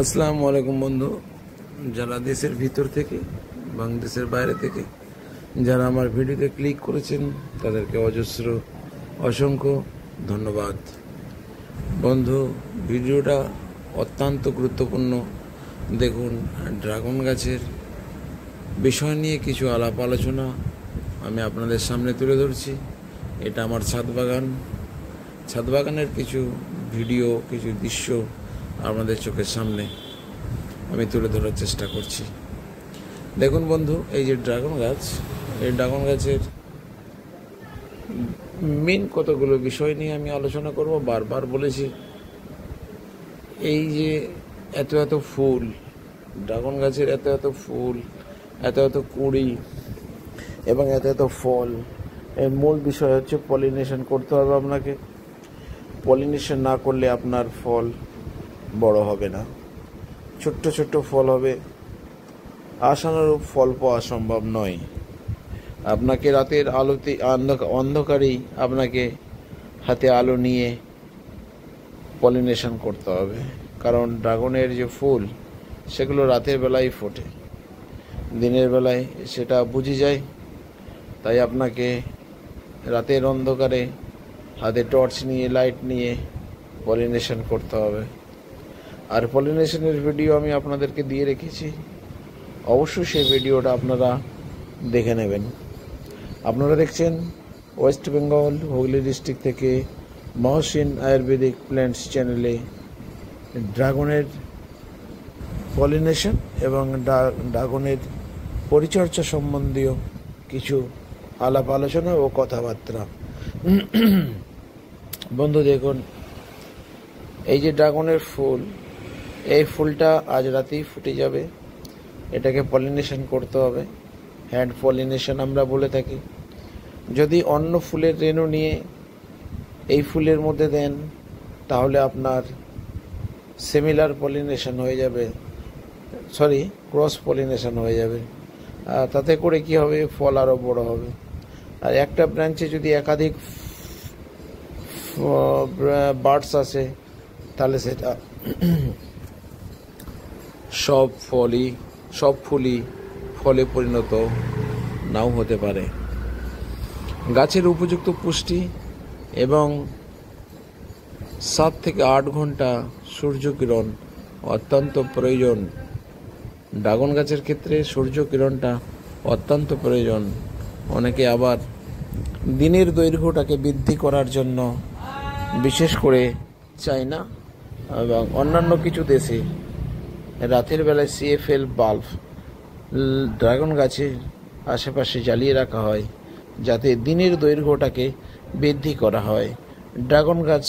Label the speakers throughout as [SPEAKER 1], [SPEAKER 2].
[SPEAKER 1] আসসালামু আলাইকুম বন্ধু, যারা দেশের ভিতর থেকে এবং দেশের বাইরে থেকে যারা আমার ভিডিওতে ক্লিক করেছেন তাদেরকে অজস্র অসংখ্য ধন্যবাদ। বন্ধু, ভিডিওটা অত্যন্ত গুরুত্বপূর্ণ। দেখুন, ড্রাগন গাছের বিষয় নিয়ে কিছু আলাপ আলোচনা আমি আপনাদের সামনে তুলে ধরছি। এটা আমার ছাদ বাগানের কিছু ভিডিও, কিছু দৃশ্য আপনাদের চোখের সামনে আমি তুলে ধরার চেষ্টা করছি। দেখুন বন্ধু, এই যে ড্রাগন গাছ, এই ড্রাগন গাছের মেন কতগুলো বিষয় নিয়ে আমি আলোচনা করব। বারবার বলেছি, এই যে এত ফুল, ড্রাগন গাছের এত ফুল, এত কুড়ি এবং এত ফল, এর মূল বিষয় হচ্ছে পলিনেশন করতে হবে আপনাকে। পলিনেশন না করলে আপনার ফল বড় হবে না, ছোট্ট ফল হবে, আশানুরূপ ফল পাওয়া সম্ভব নয়। আপনাকে রাতের আলোতে অন্ধকারেই আপনাকে হাতে আলো নিয়ে পলিনেশন করতে হবে, কারণ ড্রাগনের যে ফুল সেগুলো রাতের বেলায় ফোটে, দিনের বেলায় সেটা বুঝে যায়। তাই আপনাকে রাতের অন্ধকারে হাতে টর্চ নিয়ে, লাইট নিয়ে পলিনেশন করতে হবে। আর পলিনেশনের ভিডিও আমি আপনাদেরকে দিয়ে রেখেছি, অবশ্যই সেই ভিডিওটা আপনারা দেখে নেবেন। আপনারা দেখছেন ওয়েস্ট বেঙ্গল হুগলি ডিস্ট্রিক্ট থেকে মহসিন আয়ুর্বেদিক প্ল্যান্টস চ্যানেলে ড্রাগনের পলিনেশন এবং ড্রাগনের পরিচর্যা সম্বন্ধীয় কিছু আলাপ আলোচনা ও কথাবার্তা। বন্ধু দেখুন, এই যে ড্রাগনের ফুল, এই ফুলটা আজ রাতেই ফুটে যাবে। এটাকে পলিনেশন করতে হবে, হ্যান্ড পলিনেশন আমরা বলে থাকি। যদি অন্য ফুলের রেণু নিয়ে এই ফুলের মধ্যে দেন তাহলে আপনার সিমিলার পলিনেশন হয়ে যাবে, ক্রস পলিনেশন হয়ে যাবে। তাতে করে কি হবে, ফল আরও বড় হবে। আর একটা ব্রাঞ্চে যদি একাধিক বার্ডস আসে তাহলে সেটা সব ফুলই ফলে পরিণত নাও হতে পারে। গাছের উপযুক্ত পুষ্টি এবং 7 থেকে 8 ঘন্টা সূর্যকিরণ অত্যন্ত প্রয়োজন। ড্রাগন গাছের ক্ষেত্রে সূর্যকিরণটা অত্যন্ত প্রয়োজন। অনেকে আবার দিনের দৈর্ঘ্যটাকে বৃদ্ধি করার জন্য, বিশেষ করে চায়না এবং অন্যান্য কিছু দেশে রাতের বেলায় CFL বাল্ব ড্রাগন গাছের আশেপাশে জ্বালিয়ে রাখা হয়, যাতে দিনের দৈর্ঘ্যটাকে বৃদ্ধি করা হয়। ড্রাগন গাছ,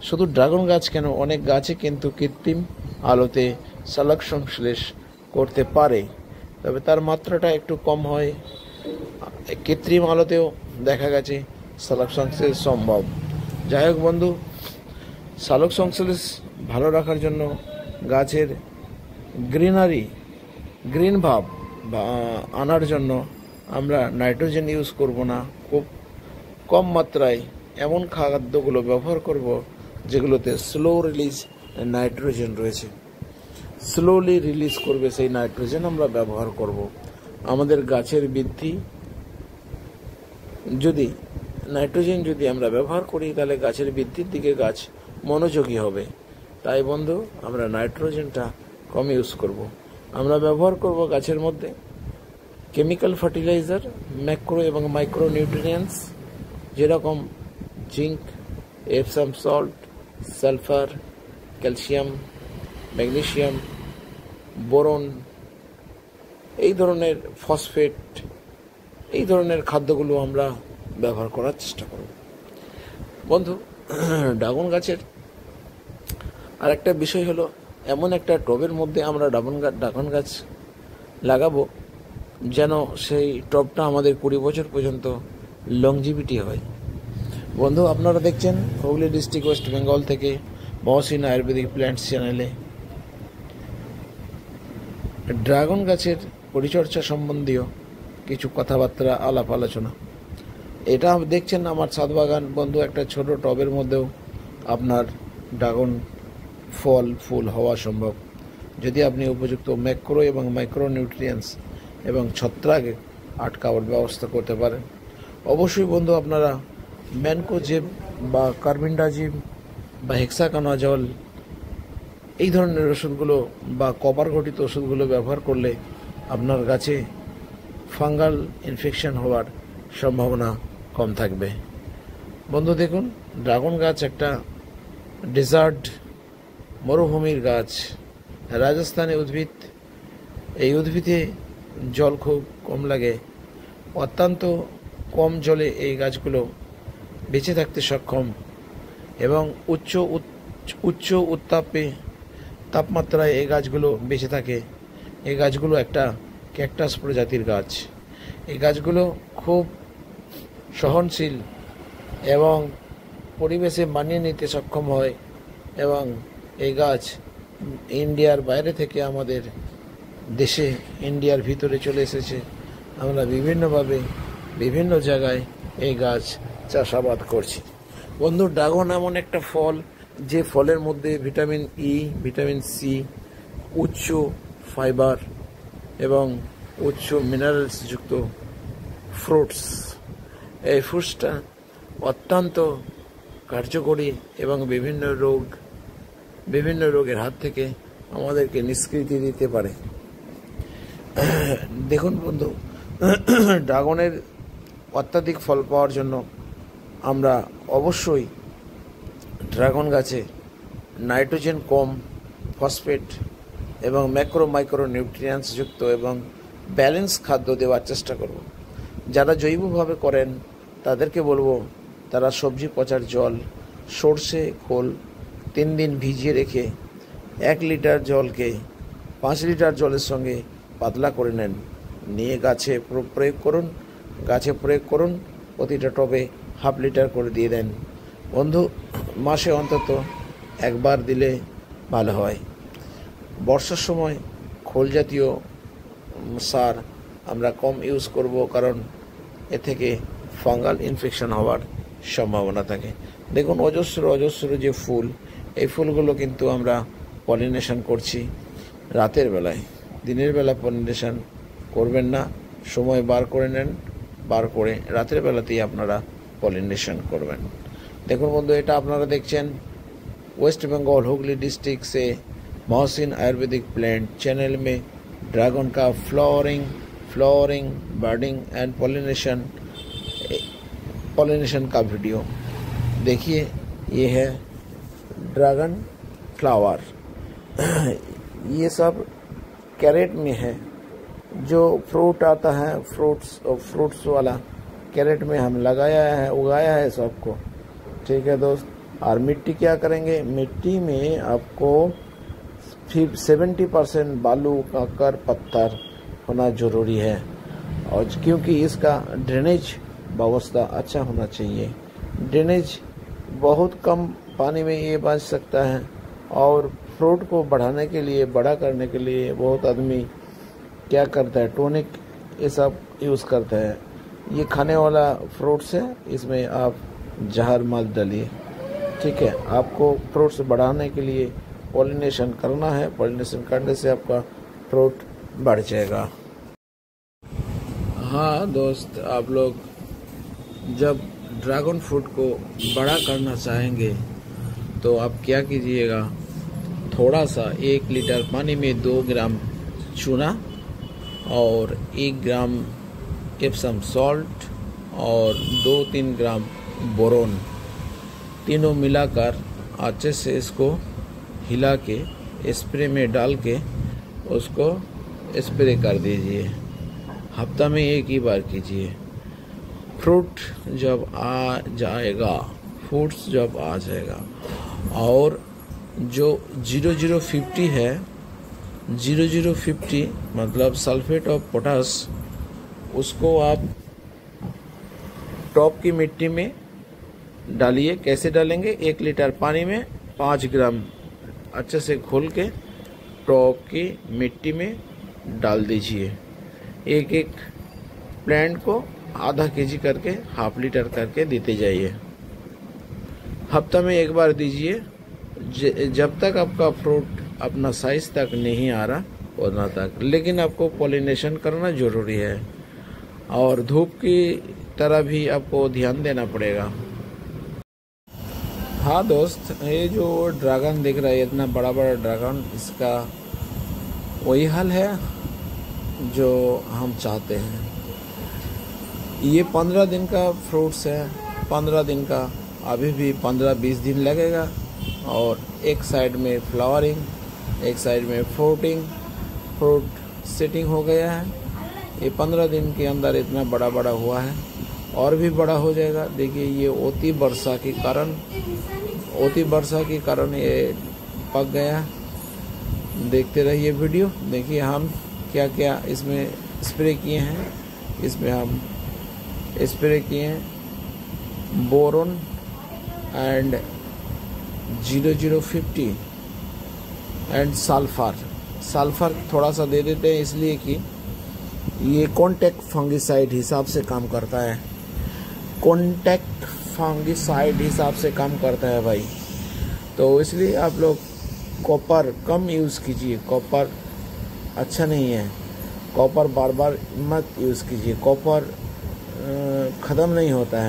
[SPEAKER 1] শুধু ড্রাগন গাছ কেন, অনেক গাছে কিন্তু কৃত্রিম আলোতে সালোক সংশ্লেষ করতে পারে, তবে তার মাত্রাটা একটু কম হয়। কৃত্রিম আলোতেও দেখা গেছে সালোক সংশ্লেষ সম্ভব। যাই হোক বন্ধু, সালোক সংশ্লেষ ভালো রাখার জন্য গাছের গ্রিন ভাব আনার জন্য আমরা নাইট্রোজেন ইউজ করব না, খুব কম মাত্রায় এমন খাদ্যগুলো ব্যবহার করব যেগুলোতে স্লো রিলিজ নাইট্রোজেন রয়েছে। স্লোলি রিলিজ করবে সেই নাইট্রোজেন আমরা ব্যবহার করব। আমাদের গাছের বৃদ্ধি যদি নাইট্রোজেন আমরা ব্যবহার করি, তাহলে গাছের বৃদ্ধির দিকে গাছ মনোযোগী হবে। তাই বন্ধু, আমরা নাইট্রোজেনটা কম ইউজ করব। আমরা ব্যবহার করব গাছের মধ্যে কেমিক্যাল ফার্টিলাইজার, ম্যাক্রো এবং মাইক্রো নিউট্রিয়েন্টস, যেরকম zinc, Epsom salt, sulphur, calcium, magnesium, boron, এই ধরনের ফসফেট, এই ধরনের খাদ্যগুলো আমরা ব্যবহার করার চেষ্টা করব। বন্ধু, ড্রাগন গাছের আর একটা বিষয় হলো, এমন একটা টবের মধ্যে আমরা ড্রাগন গাছ লাগাবো যেন সেই টবটা আমাদের 20 বছর পর্যন্ত লংজিভিটি হয়। বন্ধু, আপনারা দেখছেন হুগলি ডিস্ট্রিক্ট ওয়েস্ট বেঙ্গল থেকে মহসিন আয়ুর্বেদিক প্ল্যান্টস চ্যানেলে ড্রাগন গাছের পরিচর্যা সম্বন্ধীয় কিছু কথাবার্তা, আলাপ আলোচনা। এটা দেখছেন আমার ছাদ বাগান। বন্ধু, একটা ছোট টবের মধ্যেও আপনার ড্রাগন ফুল হওয়া সম্ভব। যদি আপনি উপযুক্ত ম্যাক্রো এবং মাইক্রো নিউট্রিয়েন্টস এবং ছত্রাক আটকাবার ব্যবস্থা করতে পারেন। অবশ্যই বন্ধু আপনারা ম্যানকোজেব বা কার্বিন্ডাজিম বা হেক্সাকোনাজল এই ধরনের ওষুধগুলো বা কপার ঘটিত ওষুধগুলো ব্যবহার করলে আপনার গাছে ফাঙ্গাল ইনফেকশন হওয়ার সম্ভাবনা কম থাকবে। বন্ধু দেখুন, ড্রাগন গাছ একটা ডেজার্ট মরুভূমির গাছ, রাজস্থানী উদ্ভিদ। এই উদ্ভিদে জল খুব কম লাগে, অত্যন্ত কম জলে এই গাছগুলো বেঁচে থাকতে সক্ষম এবং উচ্চ তাপমাত্রায় এই গাছগুলো বেঁচে থাকে। এই গাছগুলো একটা ক্যাকটাস প্রজাতির গাছ। এই গাছগুলো খুব সহনশীল এবং পরিবেশে মানিয়ে নিতে সক্ষম হয় এবং এই গাছ ইন্ডিয়ার বাইরে থেকে আমাদের দেশে ইন্ডিয়ার ভিতরে চলে এসেছে। আমরা বিভিন্নভাবে বিভিন্ন জায়গায় এই গাছ চাষাবাদ করছি। বন্ধু, ড্রাগন এমন একটা ফল যে ফলের মধ্যে ভিটামিন ই, ভিটামিন সি, উচ্চ ফাইবার এবং উচ্চ মিনারেলস যুক্ত ফ্রুটস। এই ফ্রুটসটা অত্যন্ত কার্যকরী এবং বিভিন্ন রোগের হাত থেকে আমাদেরকে নিষ্কৃতি দিতে পারে। দেখুন বন্ধু, ড্রাগনের অত্যাধিক ফল পাওয়ার জন্য আমরা অবশ্যই ড্রাগন গাছে নাইট্রোজেন কম, ফসফেট এবং ম্যাক্রো মাইক্রো নিউট্রিয়েন্টস যুক্ত এবং ব্যালেন্স খাদ্য দেওয়ার চেষ্টা করব। যারা জৈবভাবে করেন তাদেরকে বলবো তারা সবজি পচার জল, সর্ষে খোল 3 দিন ভিজিয়ে রেখে 1 লিটার জলকে 5 লিটার জলের সঙ্গে পাতলা করে নেন, নিয়ে গাছে প্রয়োগ করুন। প্রতিটা টবে 1/2 লিটার করে দিয়ে দেন। বন্ধু, মাসে অন্তত একবার দিলে ভালো হয়। বর্ষার সময় খোল জাতীয় সার আমরা কম ইউজ করব, কারণ এ থেকে ফাঙ্গাল ইনফেকশন হওয়ার সম্ভাবনা থাকে। দেখুন, অজস্র যে ফুল, এই ফুলগুলো কিন্তু আমরা পলিনেশন করছি রাতের বেলায়। দিনের বেলা পলিনেশন করবেন না, সময় বার করে রাতের বেলাতেই আপনারা पॉलिनेशन करবেন। देखो बंधु এটা আপনারা দেখছেন वेस्ट बंगाल हुगली डिस्ट्रिक्ट से मोहसिन आयुर्वेदिक प्लांट चैनल में ड्रैगन का फ्लावरिंग बर्डिंग एंड पॉलिनेशन का वीडियो देखिए। ये है ड्रैगन फ्लावर, ये सब कैरेट में है। जो फ्रूट आता है फ्रूट्स वाला कैरेट में हम उगाया है सबको, ठीक है दोस्त। और मिट्टी क्या करेंगे, मिट्टी में आपको 70% बालू काकर पत्थर होना जरूरी है, और क्योंकि इसका ड्रेनेज व्यवस्था अच्छा होना चाहिए। ड्रेनेज बहुत कम पानी में ये बच सकता है, और फ्रूट को बढ़ाने के लिए, बड़ा करने के लिए बहुत आदमी क्या करता है, टॉनिक ये सब यूज़ करता है। ये खाने वाला फ्रूट्स है, इसमें आप जहर मत डालिए, ठीक है। आपको फ्रूट्स बढ़ाने के लिए पॉलिनेशन करना है, पॉलिनेशन करने से आपका फ्रूट बढ़ जाएगा। हाँ दोस्त, आप लोग जब ड्रैगन फ्रूट को बड़ा करना चाहेंगे तो आप क्या कीजिएगा, थोड़ा सा 1 लीटर पानी में 2 ग्राम चूना और 1 ग्राम एप्सम सॉल्ट और 2-3 ग्राम बोरोन, तीनों मिलाकर अच्छे से इसको हिला के स्प्रे में डाल के उसको स्प्रे कर दीजिए। हफ्ता में 1 ही बार कीजिए। फ्रूट्स जब आ जाएगा और जो 0050 है, 0050 मतलब सल्फेट ऑफ पोटास, उसको आप टॉप की मिट्टी में डालिए। कैसे डालेंगे, 1 लीटर पानी में 5 ग्राम अच्छे से घोल के टॉप की मिट्टी में डाल दीजिए। एक प्लांट को आधा केजी करके 1/2 लीटर करके देते जाइए। हफ्ता में 1 बार दीजिए। जब तक आपका फ्रूट अपना साइज तक नहीं आ रहा उतना तक, लेकिन आपको पॉलिनेशन करना ज़रूरी है और धूप की तरह भी आपको ध्यान देना पड़ेगा। हाँ दोस्त, ये जो ड्रैगन दिख रहा है, इतना बड़ा बड़ा ड्रैगन, इसका वही हल है जो हम चाहते हैं। ये 15 दिन का फ्रूट्स है, 15 दिन का, अभी भी 15-20 दिन लगेगा। और एक साइड में फ्लावरिंग, एक साइड में फ्रूट सेटिंग हो गया है। ये 15 दिन के अंदर इतना बड़ा बड़ा हुआ है और भी बड़ा हो जाएगा। देखिए ये अति वर्षा के कारण ये पक गया। देखते रहिए वीडियो। देखिए हम क्या क्या इसमें स्प्रे किए हैं। इसमें हम स्प्रे किए हैं बोरोन एंड 0050 एंड सल्फर थोड़ा सा दे देते हैं, इसलिए कि ये कॉन्टैक्ट फंगिसाइड हिसाब से काम करता है। कॉन्टैक्ट फंगिसाइड हिसाब से काम करता है भाई, तो इसलिए आप लोग कॉपर कम यूज़ कीजिए। कॉपर अच्छा नहीं है, कॉपर बार बार मत यूज़ कीजिए। कॉपर ख़त्म नहीं होता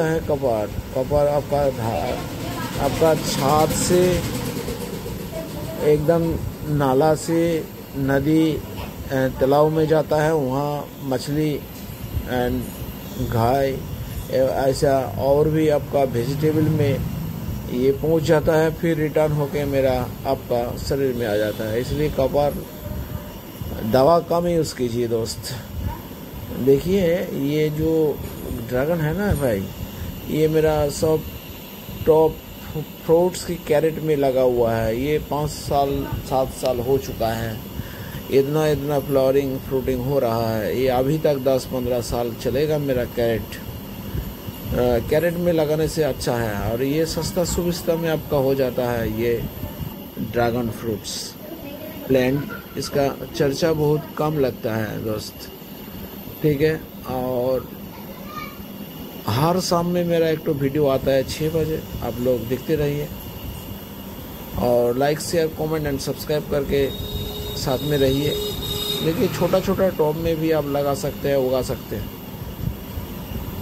[SPEAKER 1] है कॉपर आपका छात से एकदम नाला से नदी तालाब में जाता है, वहाँ मछली एंड घाय ऐसा और भी आपका वेजिटेबल में ये पहुंच जाता है, फिर रिटर्न होके मेरा आपका शरीर में आ जाता है। इसलिए कॉपर दवा कम यूज़ कीजिए दोस्त। देखिए ये जो ड्रैगन है ना भाई, ये मेरा सब टॉप फ्रूट्स की कैरेट में लगा हुआ है। ये 5-7 साल हो चुका है। इतना फ्रूटिंग हो रहा है। ये अभी तक 10-15 साल चलेगा मेरा कैरेट में लगाने से अच्छा है। और ये सस्ता सुविस्ता में आपका हो जाता है। ये ड्रैगन फ्रूट्स प्लांट, इसका चर्चा बहुत कम लगता है दोस्त, ठीक है। और हर शाम में मेरा एक तो वीडियो आता है 6 बजे, आप लोग देखते रहिए और like share comment and subscribe करके साथ में रहिए। देखिए छोटा छोटा टॉप में भी आप लगा सकते हैं, उगा सकते हैं,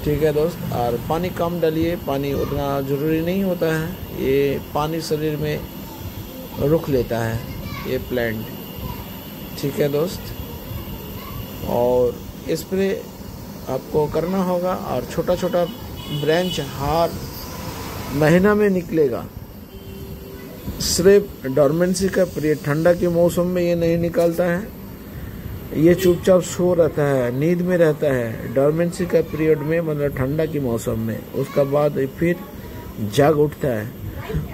[SPEAKER 1] ठीक है दोस्त। और पानी कम डालिए, पानी उतना ज़रूरी नहीं होता है। ये पानी शरीर में रुक लेता है ये प्लांट, ठीक है दोस्त। और स्प्रे आपको करना होगा और छोटा छोटा ब्रांच हर महीना में निकलेगा। सिर्फ डॉर्मेंसी का पीरियड, ठंडा के मौसम में ये नहीं निकलता है, ये चुपचाप सो रहता है, नींद में रहता है। डॉर्मेंसी का पीरियड में मतलब ठंडा के मौसम में, उसका बाद फिर जाग उठता है,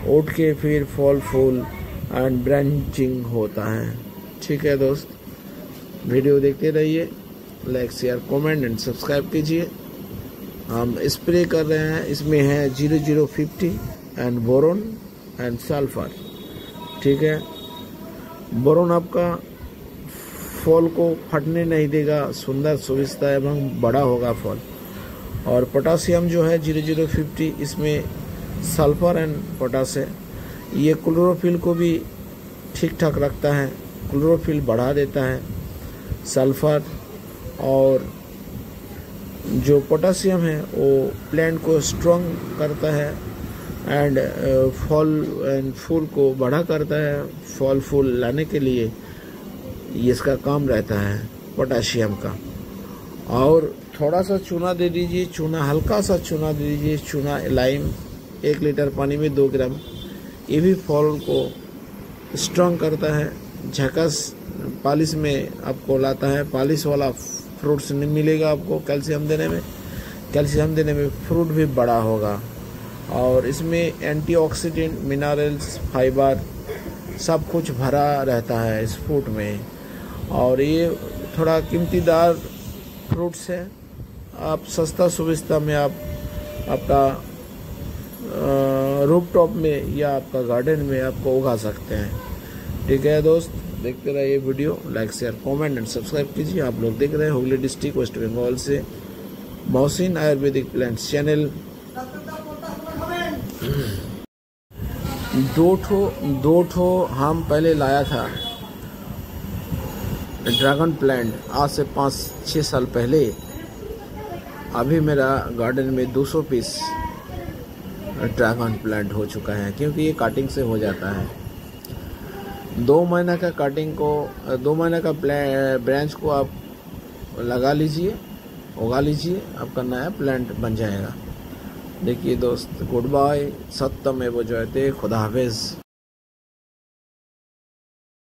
[SPEAKER 1] उठ के फिर फॉल फूल एंड ब्रांचिंग होता है, ठीक है दोस्त। वीडियो देखते रहिए, like share comment and subscribe कीजिए। हम स्प्रे कर रहे हैं, इसमें है 0050 एंड बोरोन एंड सल्फर, ठीक है। बोरोन आपका फॉल को फटने नहीं देगा, सुंदर सुविस्ता एवं बड़ा होगा फॉल। और पोटासियम जो है 0050, इसमें सल्फर एंड पोटास है। ये क्लोरोफिल को भी ठीक ठाक रखता है, क्लोरोफिल बढ़ा देता है सल्फर। और जो पोटासियम है वो प्लांट को स्ट्रॉन्ग करता है एंड फॉल एंड फूल को बड़ा करता है। फॉल फूल लाने के लिए इसका काम रहता है पोटाशियम का। और थोड़ा सा चूना दे दीजिए, चूना हल्का सा चूना दे दीजिए, चूना लाइम 1 लीटर पानी में 2 ग्राम। ये भी फॉल को स्ट्रॉन्ग करता है, झकस पॉलिश में आपको लाता है। पॉलिश वाला फ्रूट्स नहीं मिलेगा आपको कैल्शियम देने में फ्रूट भी बड़ा होगा। और इसमें एंटीऑक्सीडेंट, मिनरल्स, फाइबर सब कुछ भरा रहता है इस फ्रूट में। और ये थोड़ा कीमतीदार फ्रूट्स है, आप सस्ता सुविस्ता में आप आपका रूफटॉप में या आपका गार्डन में आपको उगा सकते हैं, ठीक है दोस्त। देखते रहिए video, like share comment and subscribe कीजिए। आप लोग देख रहे हैं हुगली डिस्ट्रिक्ट वेस्ट बंगाल से मोहसिन आयुर्वेदिक प्लांट्स चैनल। दो ठो हम पहले लाया था ड्रैगन प्लांट, आज से 5-6 साल पहले। अभी मेरा गार्डन में 200 पीस ड्रैगन प्लांट हो चुका है, क्योंकि ये काटिंग से हो जाता है। 2 महीना का काटिंग को, 2 महीने का ब्रांच को आप लगा लीजिए, उगा लीजिए, आपका नया प्लांट बन जाएगा। देखिए दोस्त, गुड बाय, सत्यमेव जयते, खुदा हाफिज़।